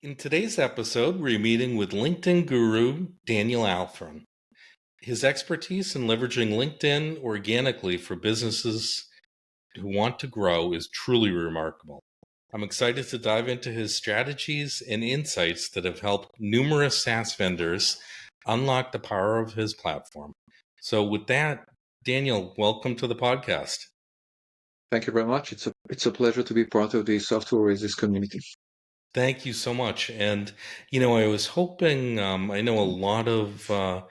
In today's episode, we're meeting with LinkedIn guru Daniel Alfron. His expertise in leveraging LinkedIn organically for businesses who want to grow is truly remarkable. I'm excited to dive into his strategies and insights that have helped numerous SaaS vendors unlock the power of his platform. So with that, Daniel, welcome to the podcast. Thank you very much. It's a pleasure to be part of the Software Oasis community. Thank you so much. And, I was hoping, I know a lot of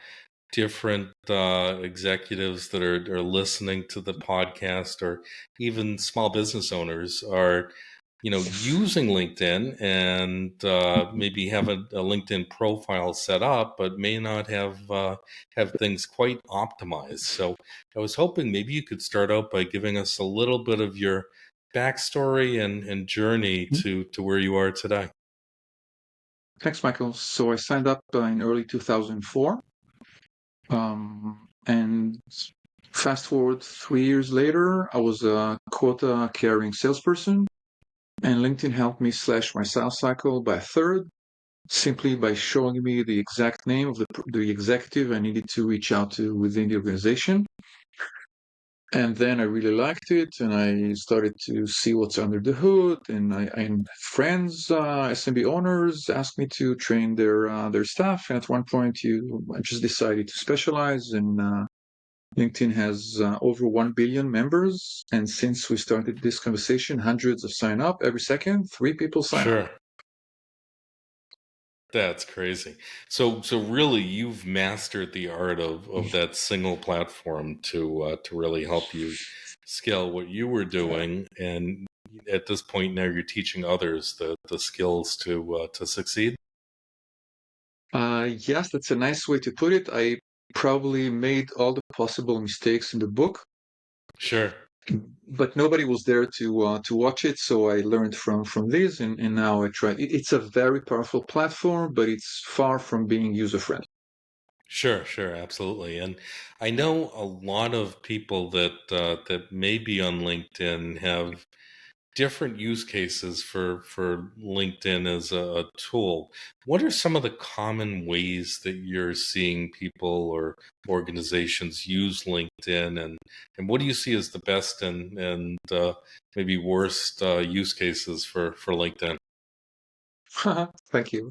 different executives that are listening to the podcast, or even small business owners are, using LinkedIn and maybe have a LinkedIn profile set up, but may not have things quite optimized. So I was hoping maybe you could start out by giving us a little bit of your backstory and journey to where you are today. Thanks, Michael. So I signed up in early 2004, and fast forward 3 years later, I was a quota-carrying salesperson, and LinkedIn helped me slash my sales cycle by a third, simply by showing me the exact name of the executive I needed to reach out to within the organization. And then I really liked it, and I started to see what's under the hood. And friends, SMB owners, asked me to train their staff. And at one point, I just decided to specialize. And LinkedIn has over 1 billion members. And since we started this conversation, hundreds of sign up every second. 3 people sign up. Sure. That's crazy. So really, you've mastered the art of that single platform to really help you scale what you were doing, and at this point now you're teaching others the skills to succeed. Yes, that's a nice way to put it. I probably made all the possible mistakes in the book, Sure. but nobody was there to watch it, so I learned from this, and now I try. It's a very powerful platform, but it's far from being user friendly. Sure, absolutely. And I know a lot of people that may be on LinkedIn have different use cases for LinkedIn as a tool. What are some of the common ways that you're seeing people or organizations use LinkedIn, and what do you see as the best and maybe worst use cases for LinkedIn? Thank you.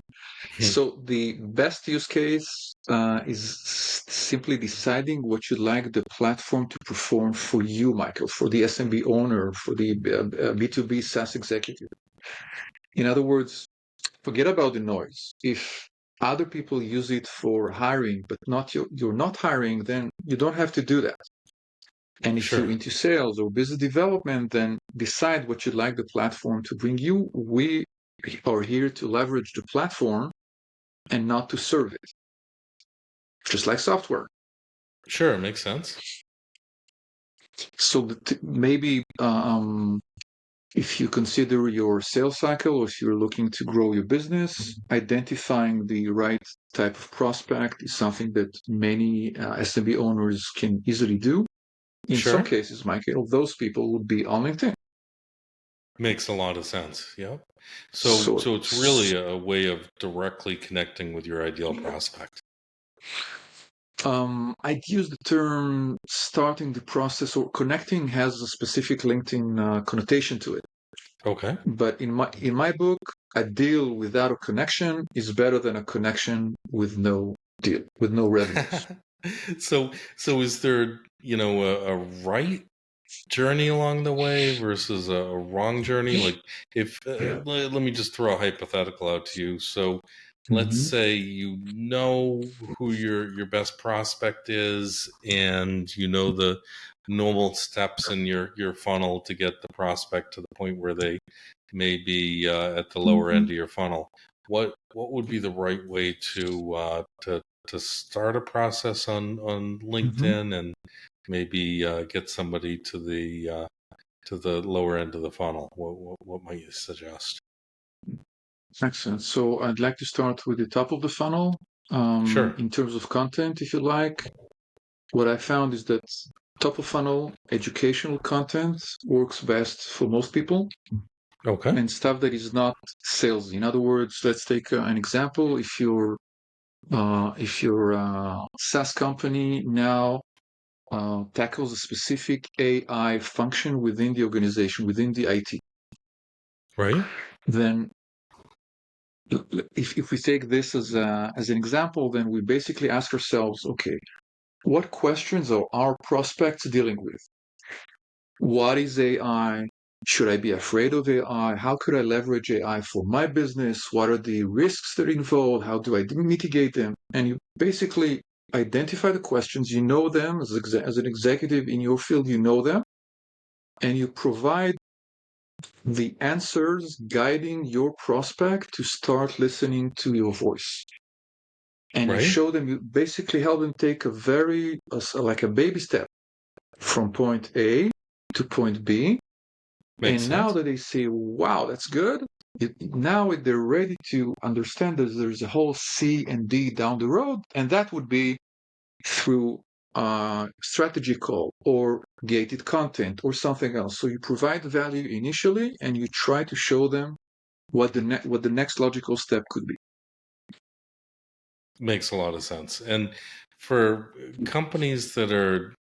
So the best use case is simply deciding what you'd like the platform to perform for you, Michael, for the SMB owner, for the B2B SaaS executive. In other words, forget about the noise. If other people use it for hiring, but you're not hiring, then you don't have to do that. And if Sure, you're into sales or business development, then decide what you'd like the platform to bring you. We are here to leverage the platform and not to serve it, just like software. sure, makes sense. So maybe if you consider your sales cycle, or if you're looking to grow your business, identifying the right type of prospect is something that many SMB owners can easily do. In some Sure, cases, Michael, those people would be on LinkedIn. makes a lot of sense. Yeah. So So, so it's really a way of directly connecting with your ideal prospect. I'd use the term starting the process, or connecting has a specific LinkedIn connotation to it. Okay. But in my book, a deal without a connection is better than a connection with no deal, with no revenues. So is there, a right journey along the way versus a wrong journey? Like, if let me just throw a hypothetical out to you. So let's Mhm. say you know who your best prospect is, and you know the normal steps in your funnel to get the prospect to the point where they may be at the lower end of your funnel. What would be the right way to start a process on Mhm. LinkedIn, and maybe get somebody to the lower end of the funnel? What might you suggest? Excellent. So I'd like to start with the top of the funnel. Sure. In terms of content, if you like, what I found is that top of funnel educational content works best for most people. Okay. and stuff that is not salesy. In other words, let's take an example. If your SaaS company now tackles a specific AI function within the organization, within the IT, Right. then if we take this as an example, then we basically ask ourselves, okay, what questions are our prospects dealing with? What is AI? Should I be afraid of AI? How could I leverage AI for my business? What are the risks that are involved? How do I mitigate them? And you basically identify the questions, you know them as an executive in your field, you know them, and you provide the answers guiding your prospect to start listening to your voice. And you Right. show them, you basically help them take like a baby step from point A to point B. Makes And now sense. that they say, wow, that's good, now they're ready to understand that there's a whole C and D down the road. And that would be through strategy call or gated content or something else. So you provide value initially and you try to show them what the next logical step could be. Makes a lot of sense. And for companies that are,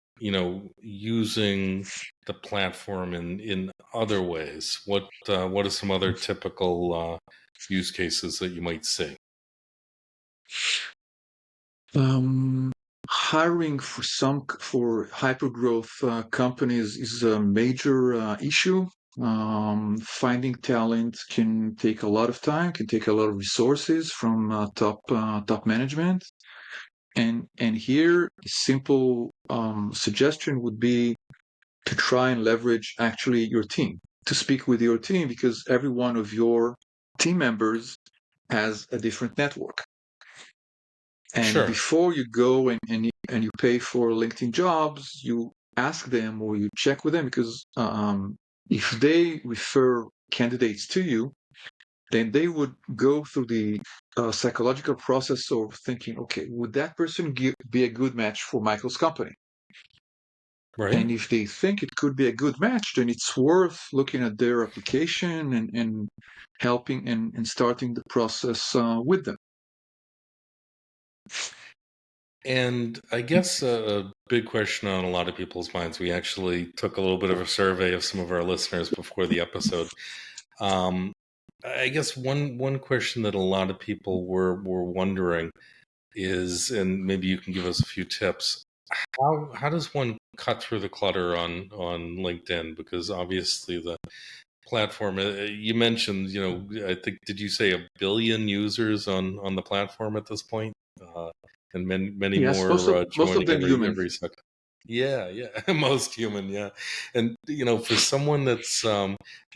using the platform in other ways, what are some other typical use cases that you might see? Hiring for hypergrowth companies is a major issue. Finding talent can take a lot of time, can take a lot of resources from top management. And here, a simple suggestion would be to try and leverage actually your team, to speak with your team, because every one of your team members has a different network. And Sure. before you go and you pay for LinkedIn jobs, you ask them or you check with them, because if they refer candidates to you, then they would go through the psychological process of thinking, okay, would that person be a good match for Michael's company? Right. And if they think it could be a good match, then it's worth looking at their application and helping and starting the process with them. And I guess a big question on a lot of people's minds, we actually took a little bit of a survey of some of our listeners before the episode. Um, I guess one question that a lot of people were wondering is, and maybe you can give us a few tips. How does one cut through the clutter on LinkedIn? Because obviously the platform, you mentioned, I think, did you say 1 billion users on the platform at this point? And many Yes, more most of joining them human. every second. Yeah, yeah, most human, yeah. And for someone that's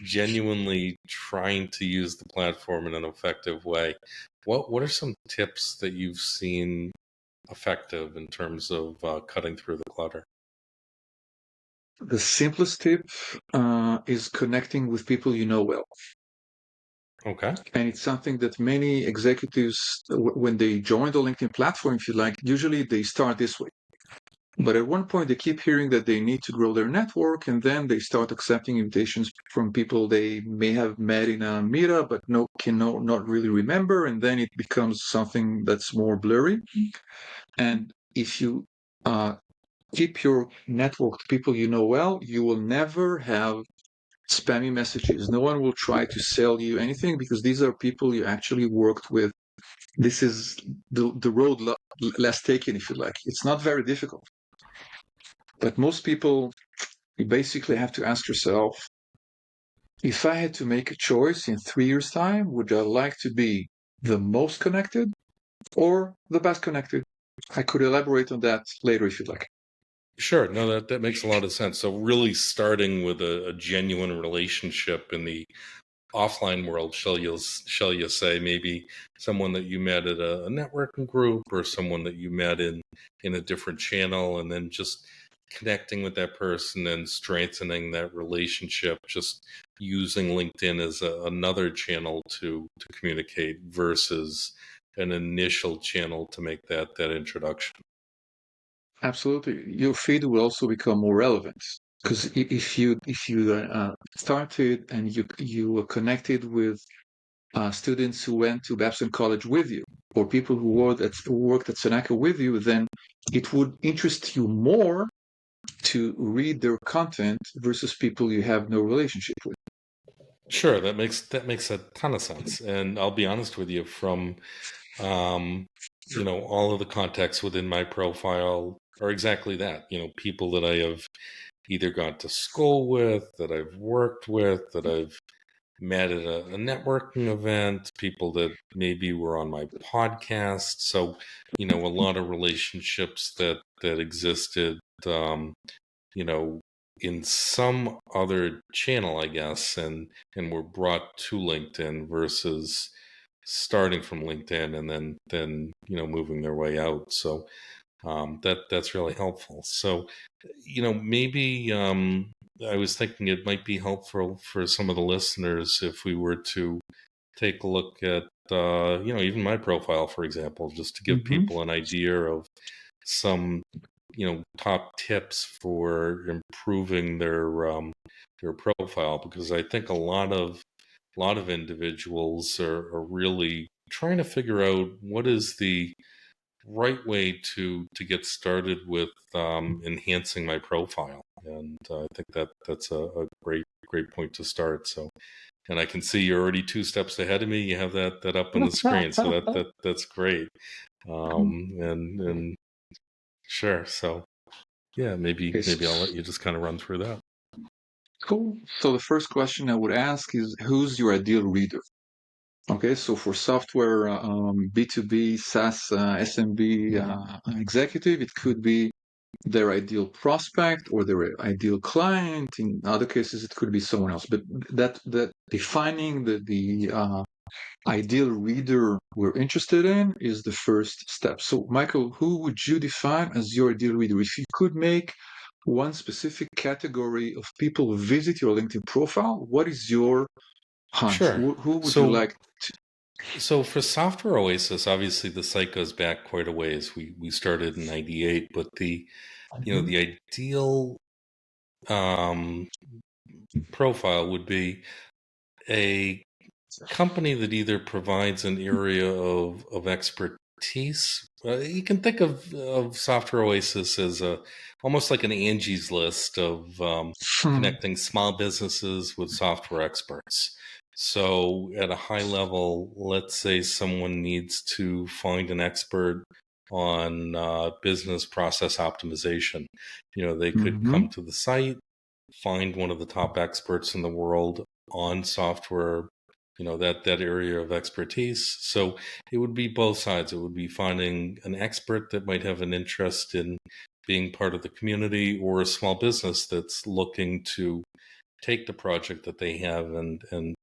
genuinely trying to use the platform in an effective way, what are some tips that you've seen effective in terms of cutting through the clutter? The simplest tip is connecting with people you know well. Okay. And it's something that many executives, when they join the LinkedIn platform, if you like, usually they start this way. But at one point, they keep hearing that they need to grow their network, and then they start accepting invitations from people they may have met in a meetup, but not really remember. And then it becomes something that's more blurry. And if you keep your network to people you know well, you will never have spammy messages. No one will try to sell you anything, because these are people you actually worked with. This is the road less taken, if you like. It's not very difficult. But most people, you basically have to ask yourself, if I had to make a choice in 3 years' time, would I like to be the most connected or the best connected? I could elaborate on that later if you'd like. Sure. No, that makes a lot of sense. So really starting with a genuine relationship in the offline world, shall you say, maybe someone that you met at a networking group or someone that you met in a different channel, and then just connecting with that person and strengthening that relationship, just using LinkedIn as another channel to communicate versus an initial channel to make that introduction. Absolutely. Your feed will also become more relevant. Because if you started and you were connected with students who went to Babson College with you, or people who worked at Seneca with you, then it would interest you more to read their content versus people you have no relationship with. Sure, that makes a ton of sense. And I'll be honest with you, from um, all of the contacts within my profile are exactly that. People that I have either gone to school with, that I've worked with, that I've met at a networking event, people that maybe were on my podcast. So, a lot of relationships that existed, you know, in some other channel, I guess, and were brought to LinkedIn versus starting from LinkedIn and then moving their way out. So that's really helpful. So maybe I was thinking it might be helpful for some of the listeners if we were to take a look at even my profile, for example, just to give Mm-hmm. people an idea of some top tips for improving their profile, because I think a lot of individuals are really trying to figure out what is the right way to get started with enhancing my profile, and I think that's a great point to start. So, and I can see you're already 2 steps ahead of me. You have that up on the screen, so that's great. And sure, so yeah, maybe Okay, maybe I'll let you just kind of run through that. cool. So the first question I would ask is, who's your ideal reader? Okay, so for software B2B, SaaS, SMB executive, it could be their ideal prospect or their ideal client. In other cases, it could be someone else. But that defining the ideal reader we're interested in is the first step. So, Michael, who would you define as your ideal reader? If you could make one specific category of people who visit your LinkedIn profile, what is your hunch? Sure. Who would you So like to? so for Software Oasis, obviously the site goes back quite a ways. We started in '98, but the ideal um, profile would be a company that either provides an area of expertise. You can think of Software Oasis as almost like an Angie's List of Hmm. connecting small businesses with software experts. So, at a high level, let's say someone needs to find an expert on business process optimization. They could Mm-hmm. come to the site, find one of the top experts in the world on software, that area of expertise. So it would be both sides. It would be finding an expert that might have an interest in being part of the community, or a small business that's looking to take the project that they have and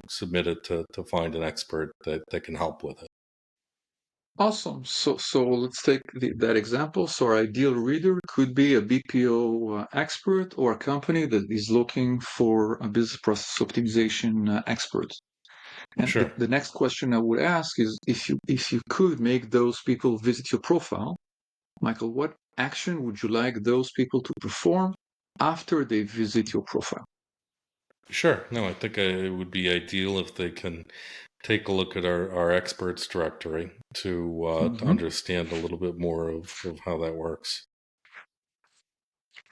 submit it to find an expert that can help with it. Awesome. So let's take that example. So our ideal reader could be a BPO expert or a company that is looking for a business process optimization expert. And Sure. the next question I would ask is, if you could make those people visit your profile, Michael, what action would you like those people to perform after they visit your profile? Sure. No, I think it would be ideal if they can take a look at our experts directory to Mm-hmm. understand a little bit more of how that works.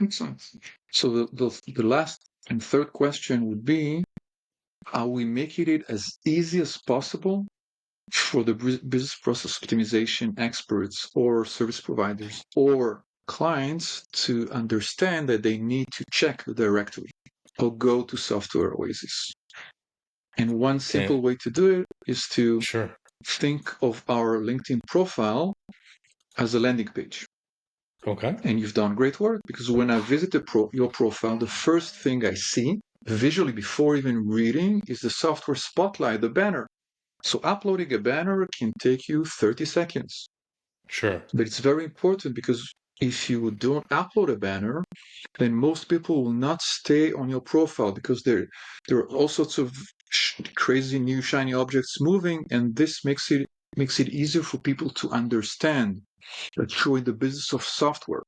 Excellent. So the last and third question would be, are we making it as easy as possible for the business process optimization experts or service providers or clients to understand that they need to check the directory or go to Software Oasis? And one And simple way to do it is to sure. think of our LinkedIn profile as a landing page. Okay. And you've done great work, because when I visit your profile, the first thing I see visually before even reading is the software spotlight, the banner. So uploading a banner can take you 30 seconds. Sure. But it's very important, because if you don't upload a banner, then most people will not stay on your profile, because there are all sorts of crazy new shiny objects moving, and this makes it easier for people to understand that you're in the business of software.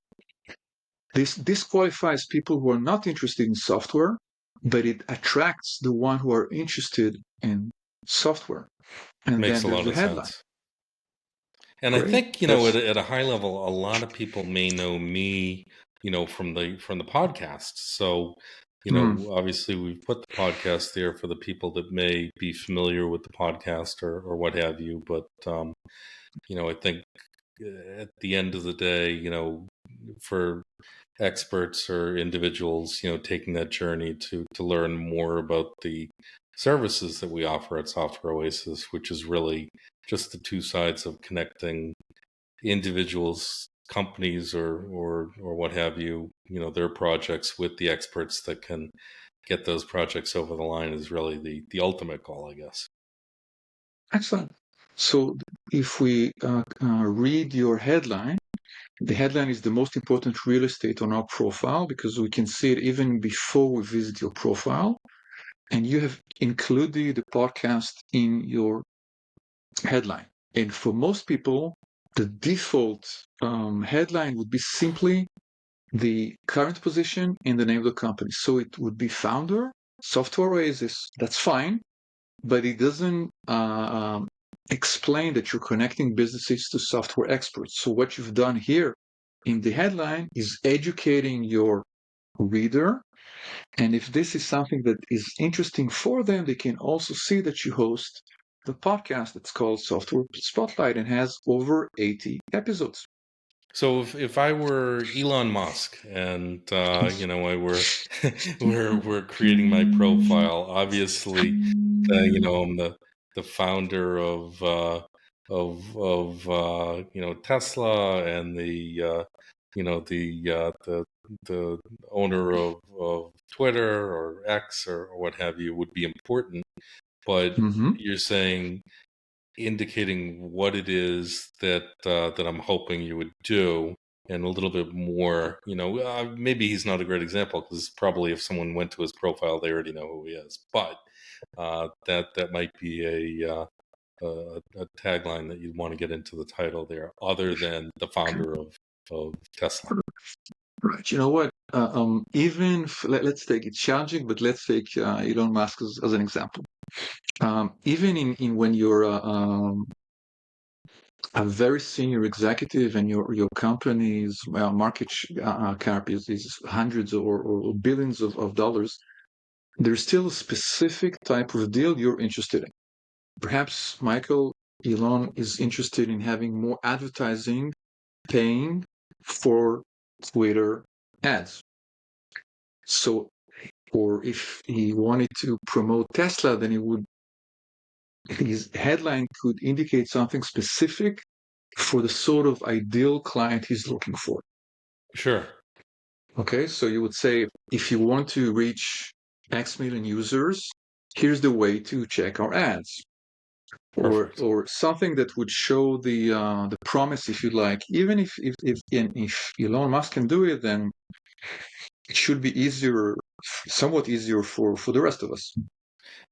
This disqualifies people who are not interested in software, but it attracts the one who are interested in software. And Makes then a there's lot the of headline. sense. And I Great. think, That's at a high level, a lot of people may know me, from the podcast. So, mm, obviously we've put the podcast there for the people that may be familiar with the podcast or what have you. But, I think at the end of the day, for experts or individuals, taking that journey to learn more about the services that we offer at Software Oasis, which is really just the two sides of connecting individuals, companies, or what have you, their projects with the experts that can get those projects over the line is really the ultimate goal, I guess. excellent. So if we read your headline, the headline is the most important real estate on our profile because we can see it even before we visit your profile. And you have included the podcast in your headline. And for most people, the default headline would be simply the current position and the name of the company. So it would be founder, software oasis. That's fine, but it doesn't explain that you're connecting businesses to software experts. So what you've done here in the headline is educating your reader. And if this is something that is interesting for them, they can also see that you host the podcast that's called Software Spotlight and has over 80 episodes. So if I were Elon Musk and I were we're creating my profile, obviously, I'm the founder of Tesla and the owner of Twitter or X or what have you would be important. But Mm-hmm. you're saying indicating what it is that I'm hoping you would do, and a little bit more. Maybe he's not a great example because probably if someone went to his profile, they already know who he is. But that might be a tagline that you'd want to get into the title there, other than the founder of Tesla. Right. You know what? Even let's take it challenging, but let's take Elon Musk as an example. Even in when you're a very senior executive and your company's market cap is hundreds or billions of dollars, there's still a specific type of deal you're interested in. Perhaps Michael Elon is interested in having more advertising paying for Twitter ads. So, or if he wanted to promote Tesla, then his headline could indicate something specific for the sort of ideal client he's looking for. Sure. Okay, so you would say if you want to reach X million users, here's the way to check our ads. Perfect. Or something that would show the promise, if you like. Even if Elon Musk can do it, then it should be easier, somewhat easier for the rest of us.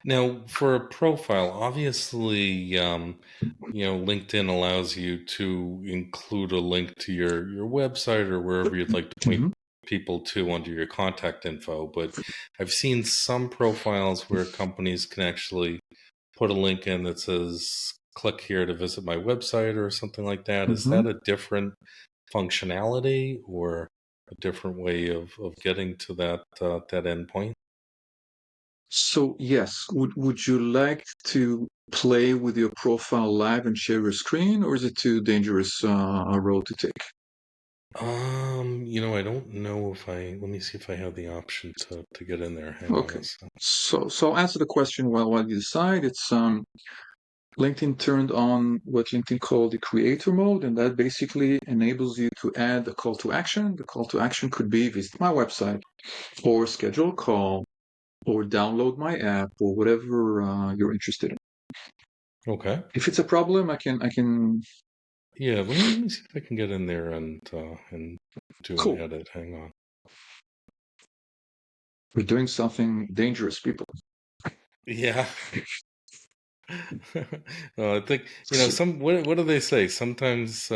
Now, for a profile, obviously, LinkedIn allows you to include a link to your website or wherever you'd like to point Mm-hmm. people to under your contact info. But I've seen some profiles where companies can actually put a link in that says, click here to visit my website or something like that. Is Mm-hmm. that a different functionality or a different way of getting to that endpoint? So yes, would you like to play with your profile live and share your screen, or is it too dangerous a road to take? I don't know if let me see if I have the option to get in there. Hang on Okay. a second. So I'll answer the question while you decide. It's LinkedIn turned on what LinkedIn called the creator mode, and that basically enables you to add a call to action. The call to action could be visit my website, or schedule a call, or download my app, or whatever you're interested in. Okay. If it's a problem, I can. Yeah, let me see if I can get in there and do an Cool. edit. Hang on. We're doing something dangerous, people. Yeah. I think So, some what do they say? Sometimes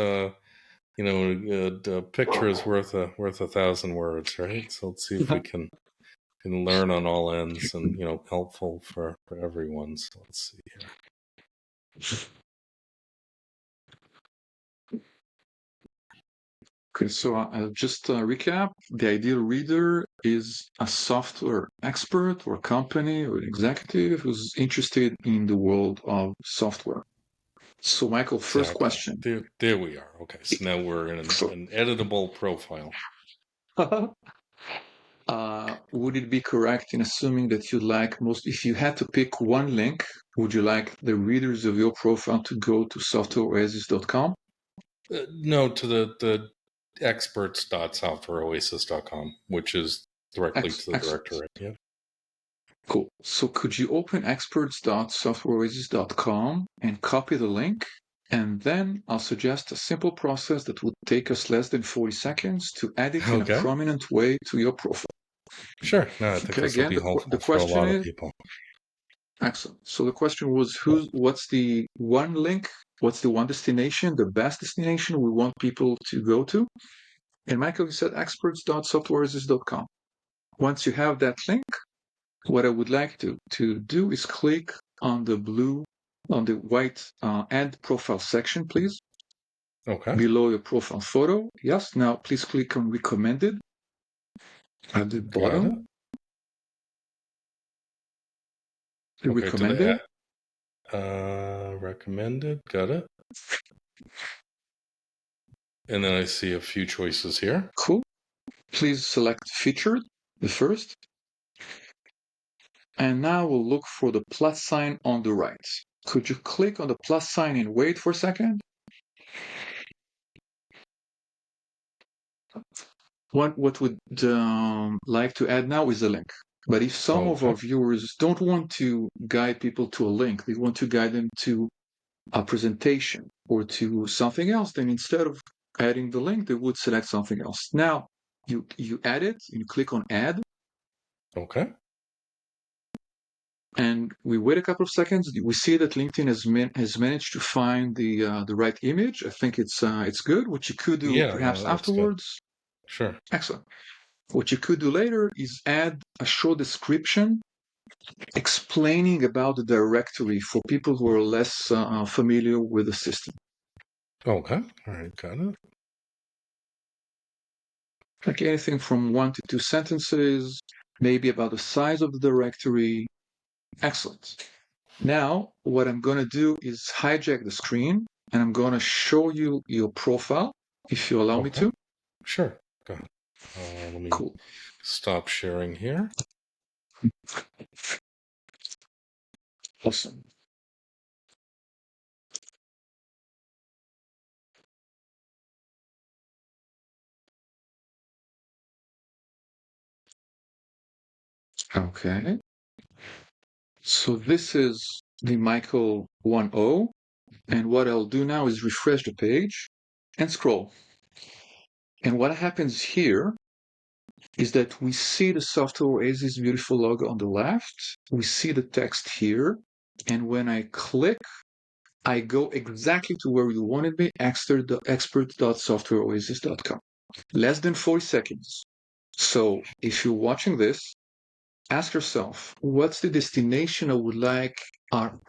a picture is worth a thousand words, right? So let's see if we can learn on all ends and helpful for everyone. So let's see here. Okay, so I'll just recap. The ideal reader is a software expert or company or executive who's interested in the world of software. So, Michael, first Exactly. question. There we are. Okay, so now we're in an editable profile. Would it be correct in assuming that you'd like most, if you had to pick one link, would you like the readers of your profile to go to softwareoasis.com? No, to the experts.softwareoasis.com, which is directly to the Excellent. directory. Yeah. Cool. So could you open experts.softwareoasis.com and copy the link? And then I'll suggest a simple process that would take us less than 40 seconds to add it in a Okay. prominent way to your profile. Sure. No, I think Okay, this will again, be the helpful for a question lot of is, people. excellent. So the question was, what's the one link? What's the one destination, the best destination we want people to go to? And Michael, you said experts.softwareoasis.com. Once you have that link, what I would like to do is click on the white add profile section, please, Okay. below your profile photo. Yes, now please click on recommended at the Got bottom. it. The Okay. To recommended. the recommended. Got it. And then I see a few choices here. Cool. Please select featured, the first. And now we'll look for the plus sign on the right. Could you click on the plus sign and wait for a second? What would like to add now is a link. But if some of our Okay. viewers don't want to guide people to a link, they want to guide them to a presentation or to something else, then instead of adding the link, they would select something else. Now, you add it, you click on add, Okay. and we wait a couple of seconds. We see that LinkedIn has managed to find the right image. I think it's good. What you could do Yeah. perhaps No, that's good. afterwards, Sure. excellent. What you could do later is add a short description explaining about the directory for people who are less familiar with the system. Okay. All right. Got it. Like anything from 1 to 2 sentences, maybe about the size of the directory. Excellent. Now, what I'm going to do is hijack the screen and I'm going to show you your profile, if you allow me Okay. to. Sure. Go ahead. Let me Cool. stop sharing here. Awesome. Okay. So this is the Michael 1.0. And what I'll do now is refresh the page and scroll. And what happens here is that we see the Software Oasis beautiful logo on the left. We see the text here. And when I click, I go exactly to where you wanted me, expert.softwareoasis.com. Less than 40 seconds. So if you're watching this, ask yourself, what's the destination I would like?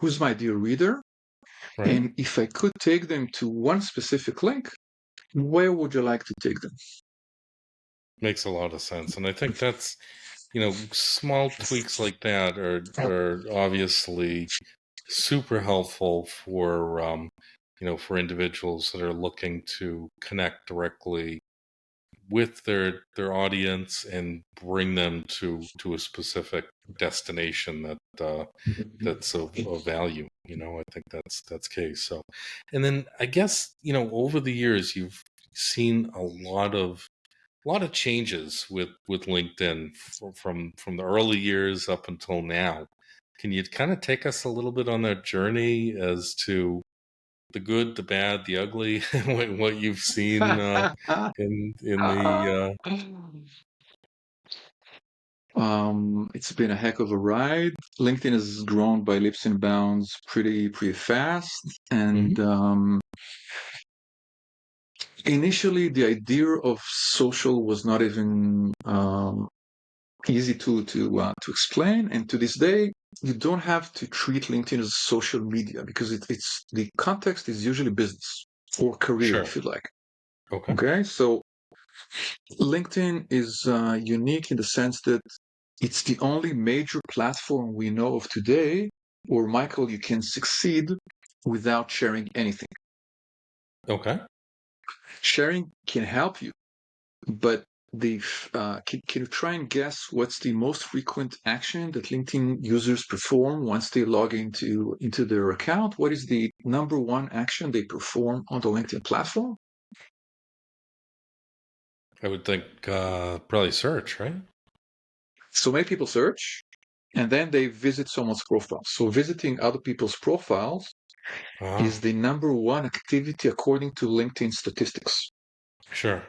Who's my dear reader? Right. And if I could take them to one specific link, where would you like to take them? Makes a lot of sense. And I think that's, small tweaks like that are obviously super helpful for, for individuals that are looking to connect directly with their audience and bring them to a specific destination that's of value. I think that's case. So, and then I guess over the years you've seen a lot of changes with LinkedIn from the early years up until now. Can you kind of take us a little bit on that journey as to the good, the bad, the ugly, what you've seen in the It's been a heck of a ride. LinkedIn has grown by leaps and bounds pretty fast. And mhm. initially, the idea of social was not even easy to explain, and to this day, you don't have to treat LinkedIn as social media because it's the context is usually business or career, Sure. if you like. Okay. Okay, so LinkedIn is unique in the sense that it's the only major platform we know of today where, Michael, you can succeed without sharing anything. Okay. Sharing can help you, but can you try and guess what's the most frequent action that LinkedIn users perform once they log into their account? What is the number one action they perform on the LinkedIn platform? I would think probably search, right? So many people search, and then they visit someone's profile. So visiting other people's profiles Ah, is the number one activity according to LinkedIn statistics. sure.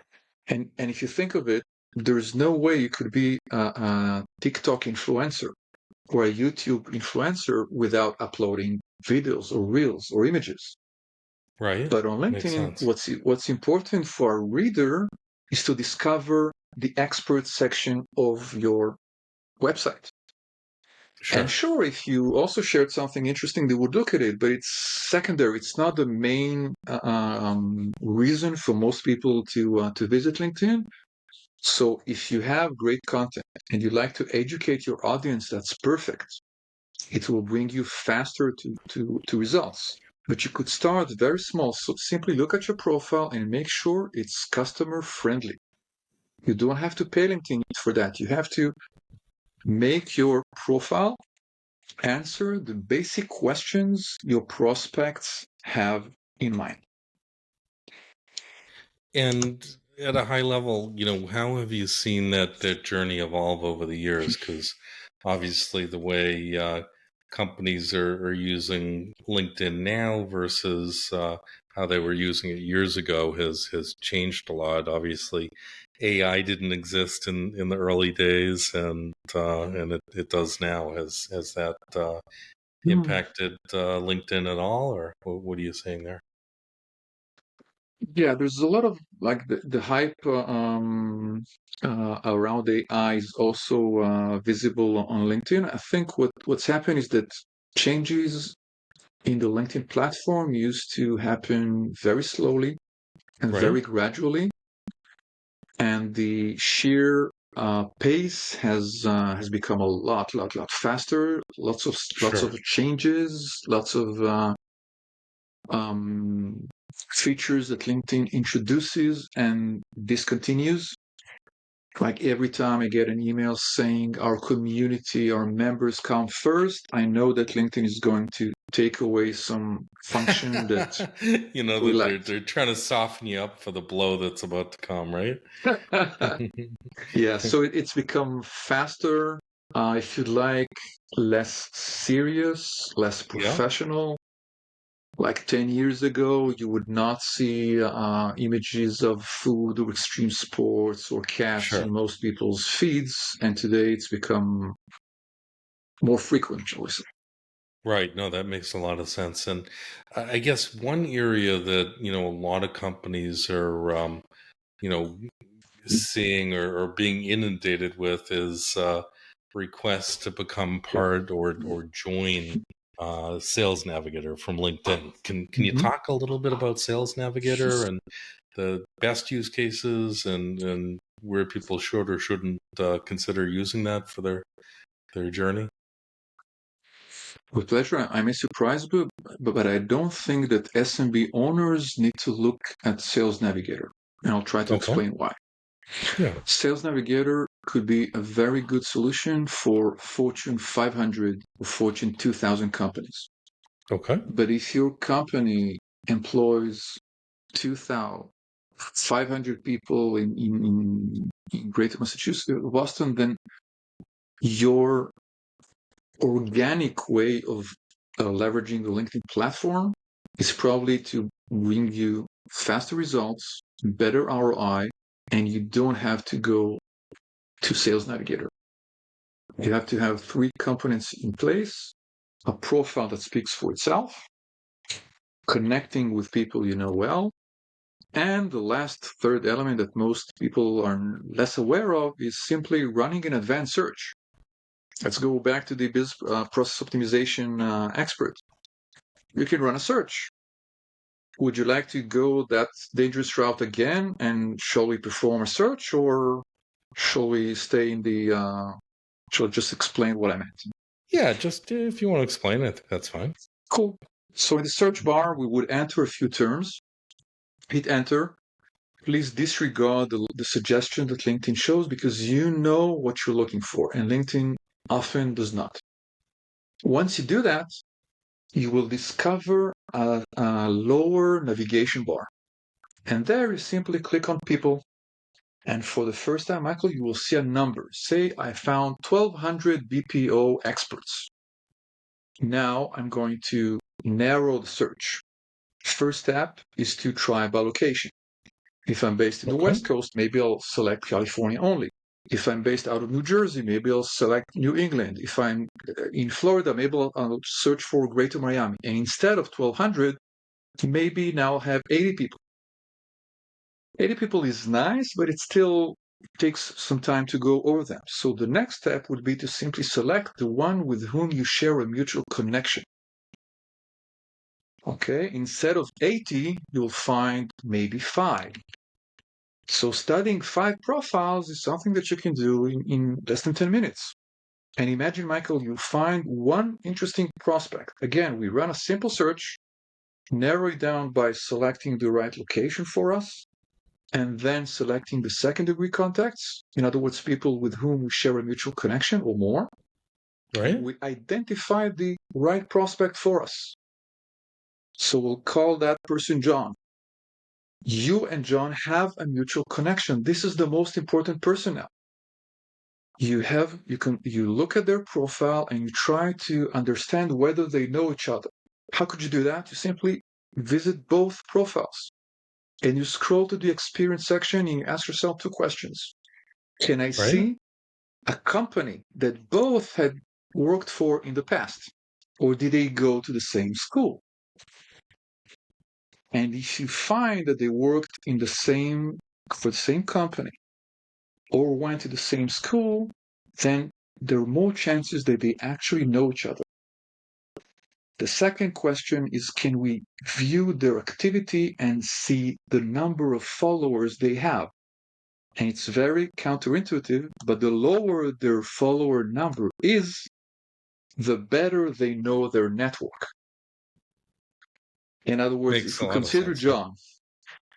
And if you think of it, there's no way you could be a TikTok influencer or a YouTube influencer without uploading videos or reels or images. Right. But on Makes LinkedIn, sense. what's important for a reader is to discover the expert section of your website. And Sure. sure, if you also shared something interesting, they would look at it, but it's secondary. It's not the main reason for most people to visit LinkedIn. So if you have great content and you like to educate your audience, that's perfect. It will bring you faster to results. But you could start very small. So simply look at your profile and make sure it's customer friendly. You don't have to pay LinkedIn for that. You have to make your profile answer the basic questions your prospects have in mind. And at a high level, how have you seen that journey evolve over the years? Because obviously, the way companies are using LinkedIn now versus how they were using it years ago has changed a lot. Obviously, AI didn't exist in the early days, and it does now. Has that Hmm. impacted LinkedIn at all, or what are you saying there? Yeah, there's a lot of like the hype around AI is also visible on LinkedIn. I think what's happened is that changes in the LinkedIn platform used to happen very slowly and Right? very gradually, and the sheer pace has become a lot faster. Lots Sure. of changes, lots of um, features that LinkedIn introduces and discontinues. Like every time I get an email saying our community, our members come first, I know that LinkedIn is going to take away some function that You know we that they're liked. they're trying to soften you up for the blow that's about to come, right? Yeah, so it's become faster, if you like, less serious, less Yeah, professional. Like 10 years ago, you would not see images of food or extreme sports or cats sure. in most people's feeds, and today it's become more frequent, shall we say. Right. No, that makes a lot of sense. And I guess one area that, a lot of companies are, you know, seeing or being inundated with is requests to become part or join Sales Navigator from LinkedIn. Can you Mhm. talk a little bit about Sales Navigator and the best use cases and where people should or shouldn't consider using that for their journey? With pleasure. I may surprise you, but I don't think that SMB owners need to look at Sales Navigator. And I'll try to Okay. explain why. Yeah. Sales Navigator could be a very good solution for Fortune 500 or Fortune 2000 companies. Okay. But if your company employs 2,500 people in Greater Massachusetts, Boston, then your organic way of leveraging the LinkedIn platform is probably to bring you faster results, better ROI, and you don't have to go to Sales Navigator. You have to have three components in place: a profile that speaks for itself, connecting with people you know well, And the last third element that most people are less aware of is simply running an advanced search. Let's go back to the process optimization expert. You can run a search. Would you like to go that dangerous route again? And shall we perform a search, or shall we stay in the? Shall I just explain what I meant? Yeah, just if you want to explain, I think that's fine. Cool. So in the search bar, we would enter a few terms. Hit enter. Please disregard the suggestion that LinkedIn shows because you know what you're looking for, and LinkedIn often does not. Once you do that, you will discover a lower navigation bar. And there you simply click on people. And for the first time, Michael, you will see a number. Say I found 1,200 BPO experts. Now I'm going to narrow the search. First step is to try by location. If I'm based in the West Coast, maybe I'll select California only. If I'm based out of New Jersey, maybe I'll select New England. If I'm in Florida, maybe I'll search for Greater Miami. And instead of 1,200, maybe now I'll have 80 people. 80 people is nice, but it still takes some time to go over them. So the next step would be to simply select the one with whom you share a mutual connection. Okay, instead of 80, you'll find maybe 5. So studying 5 profiles is something that you can do in less than 10 minutes. And imagine, Michael, you find one interesting prospect. Again, we run a simple search, narrow it down by selecting the right location for us, and then selecting the second-degree contacts. In other words, people with whom we share a mutual connection or more. Right. We identify the right prospect for us. So we'll call that person John. You and John have a mutual connection. This is the most important person now. You look at their profile and you try to understand whether they know each other. How could you do that? You simply visit both profiles and you scroll to the experience section and you ask yourself 2 questions. Can I see a company that both had worked for in the past? Or did they go to the same school? And if you find that they worked for the same company or went to the same school, then there are more chances that they actually know each other. The second question is, can we view their activity and see the number of followers they have? And it's very counterintuitive, but the lower their follower number is, the better they know their network. In other words, Makes if a we lot of consider sense. John,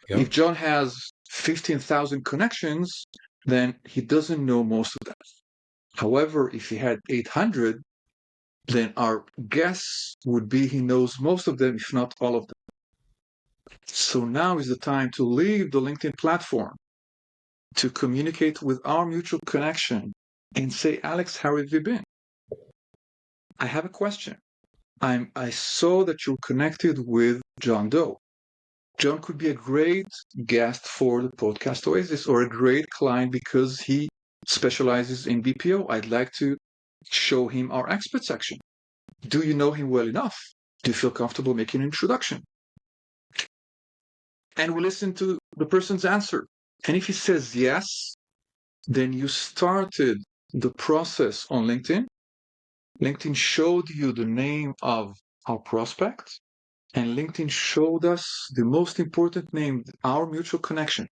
if John has 15,000 connections, then he doesn't know most of them. However, if he had 800, then our guess would be he knows most of them, if not all of them. So now is the time to leave the LinkedIn platform, to communicate with our mutual connection and say, Alex, how have you been? I have a question. I saw that you're connected with John Doe. John could be a great guest for the podcast Oasis or a great client because he specializes in BPO. I'd like to show him our expert section. Do you know him well enough? Do you feel comfortable making an introduction? And we listen to the person's answer. And if he says yes, then you started the process on LinkedIn. LinkedIn showed you the name of our prospect, and LinkedIn showed us the most important name, our mutual connection.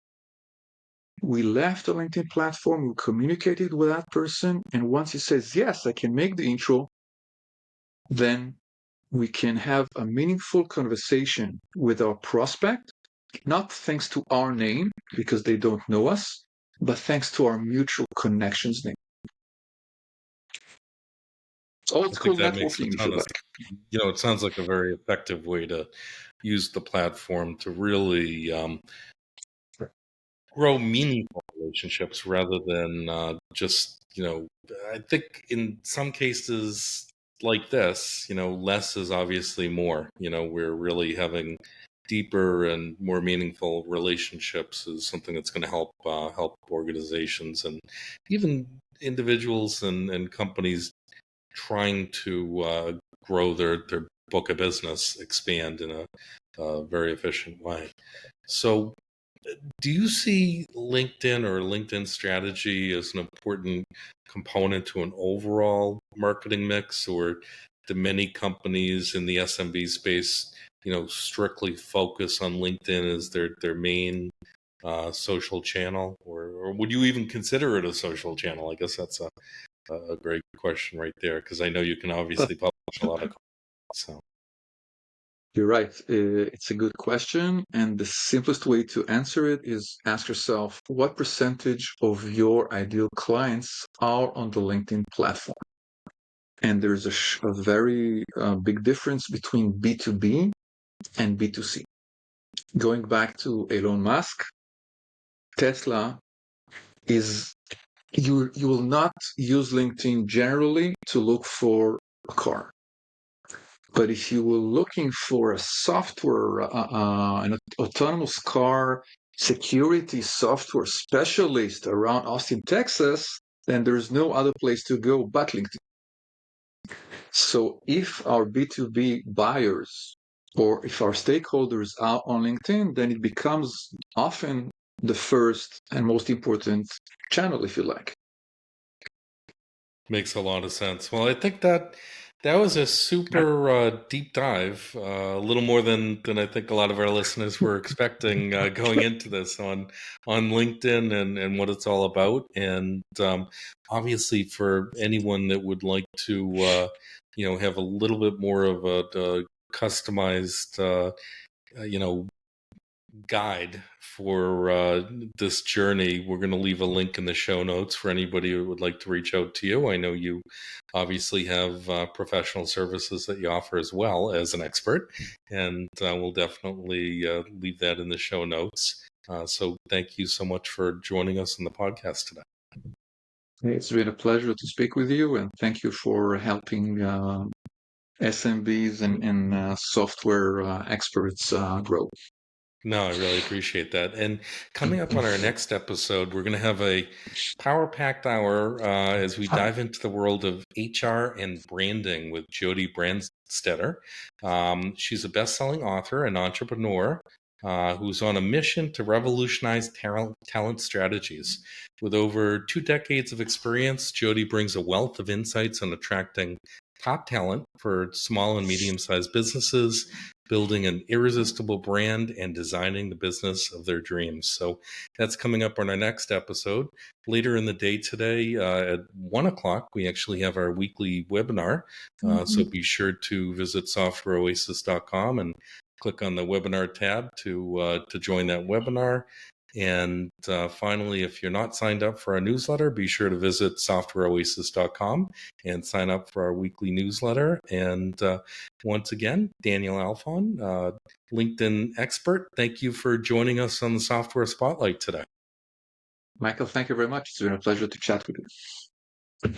We left the LinkedIn platform, we communicated with that person, and once he says, yes, I can make the intro, then we can have a meaningful conversation with our prospect, not thanks to our name, because they don't know us, but thanks to our mutual connections name. It's old I school think that makes a networking, if ton you of like. sense. It sounds like a very effective way to use the platform to really grow meaningful relationships rather than I think in some cases like this, less is obviously more. We're really having deeper and more meaningful relationships is something that's going to help organizations and even individuals and companies trying to grow their book of business expand in a very efficient way. So do you see LinkedIn or LinkedIn strategy as an important component to an overall marketing mix, or do many companies in the SMB space, strictly focus on LinkedIn as their main social channel, or would you even consider it a social channel? I guess that's a great question right there, because I know you can obviously publish a lot of content. So. You're right. It's a good question. And the simplest way to answer it is ask yourself what percentage of your ideal clients are on the LinkedIn platform? And there's a very big difference between B2B and B2C. Going back to Elon Musk, Tesla is you will not use LinkedIn generally to look for a car. But if you were looking for a software, an autonomous car security software specialist around Austin, Texas, then there's no other place to go but LinkedIn. So if our B2B buyers or if our stakeholders are on LinkedIn, then it becomes often the first and most important channel, if you like. Makes a lot of sense. Well, I think that was a super deep dive, a little more than I think a lot of our listeners were expecting going into this on LinkedIn and what it's all about. And obviously, for anyone that would like to, have a little bit more of a customized, guide for this journey, we're going to leave a link in the show notes for anybody who would like to reach out to you. I know you obviously have professional services that you offer as well as an expert, and we'll definitely leave that in the show notes. So thank you so much for joining us on the podcast today. It's been a pleasure to speak with you, and thank you for helping SMBs and software experts grow. No, I really appreciate that. And coming up on our next episode, we're going to have a power packed hour as we dive into the world of HR and branding with Jody Brandstetter. She's a best-selling author and entrepreneur who's on a mission to revolutionize talent strategies. With over 2 decades of experience, Jody brings a wealth of insights on attracting top talent for small and medium-sized businesses, building an irresistible brand, and designing the business of their dreams. So that's coming up on our next episode. Later in the day today at 1 o'clock, we actually have our weekly webinar. So be sure to visit softwareoasis.com and click on the webinar tab to join that webinar. And finally, if you're not signed up for our newsletter, be sure to visit softwareoasis.com and sign up for our weekly newsletter. And once again, Daniel Alfon, LinkedIn expert, thank you for joining us on the Software Spotlight today. Michael, thank you very much. It's been a pleasure to chat with you.